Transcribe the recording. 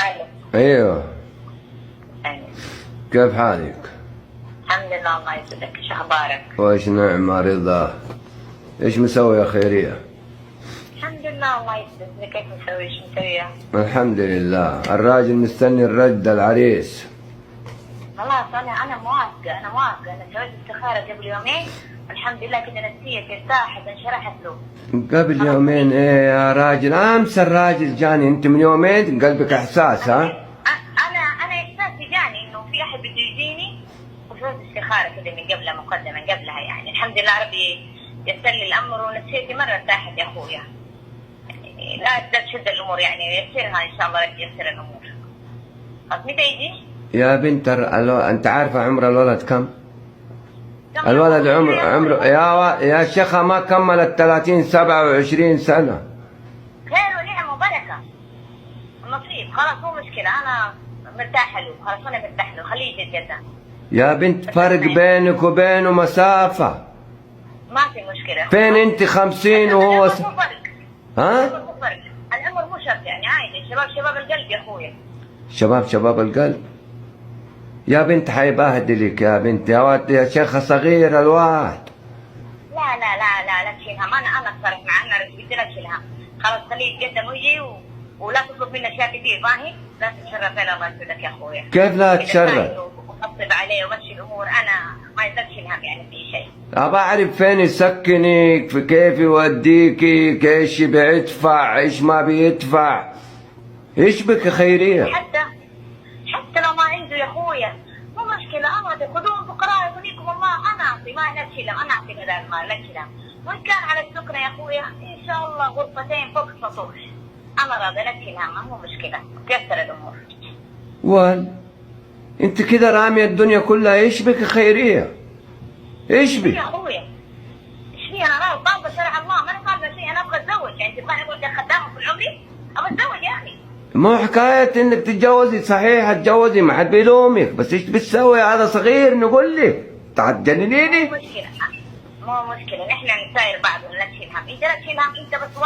الو. ايوه. ايوه. كيف حالك؟ الحمد لله الله يسعدك، ايش اخبارك؟ وإيش نعمة رضا. ايش مسوي يا خيرية؟ الحمد لله الله يسعدك، كيف مسوي ايش مسويه؟ الحمد لله. الراجل مستني الرد العريس. خلاص انا موافقه، انا سويت استخاره قبل يومين، الحمد لله كذا نفسيتي ارتاحت انشرحت له. قبل يومين ايه يا راجل؟ امس الراجل جاني، انت من يومين قلبك احساس ها؟ انا احساسي جاني انه في احد بده يجيني، وسويت استخاره كذا من قبلها مقدما قبلها، يعني الحمد لله ربي يسر لي الامر ونفسيتي مره ارتاحت يا اخويا. يعني لا تشد الامور، يعني يسرها ان شاء الله ربي يسر الامور. خلاص متى يجي؟ يا بنت انت عارفه عمر الولد كم؟ الولد عمره يا شيخة ما كملت 30 27 سنة. خير ونعم وبركة، النصيب خلاص مو مشكلة، أنا مرتاحة له، خلاص أنا مرتاحة له، خليه يجي جدة. يا بنت فرق بينك وبينه مسافة. ما في مشكلة. فين أنت 50 وهو العمر مو فرق. ها؟ العمر مو فرق، العمر مو شرط، يعني عادي، شباب القلب يا أخويا. شباب القلب. يا بنت حيبهدلك يا بنت، يا واد يا شيخة صغير الواد. لا تشيل هم، أنا أتصرف معاه، أنا قلت لا تشيل هم، خلاص خليه يتقدم ويجي ولا تطلب منه أشياء كثير، فاهم؟ لا تتشرف على الله يسعدك يا أخويا. كيف لا أتشرف؟ وأطبطب عليه ومشي الأمور، أنا ما يقدرش الهم يعني في شيء. أبى أعرف فين يسكنك، في كيف يوديكي، ايش بيدفع، ايش ما بيدفع، ايش بك خيرية؟ حتى لو ما عنده يا أخويا مو مشكلة، أنا خذوهم فقراء يغنيكم الله، أنا أعطي، ما لا تشيلهم، أنا أعطي هذا المال لا تشيلهم، وإن كان على السكنة يا أخويا إن شاء الله غرفتين فوق السطوح، أنا راضي لا تشيلهم، مو مشكلة، تيسر الأمور. انت كده رامية الدنيا كلها، ايش بك خيرية؟ ايش بك؟ يا أخويا إيش في، أنا راضي طالبة شرع الله، ما أنا طالبة شيء، أنا أبغى أتزوج، يعني تبغاني أقول لك خدامة طول عمري؟ أبغى أتزوج يا أخي. مو حكاية انك تتجوزي، صحيح اتجوزي ما حد بيلومك، بس ايش بتسوي؟ هذا صغير نقول لك تجننيني. مو مشكلة نحن نساير بعض ولا تشيل هم، انت لا تشيل هم، انت بس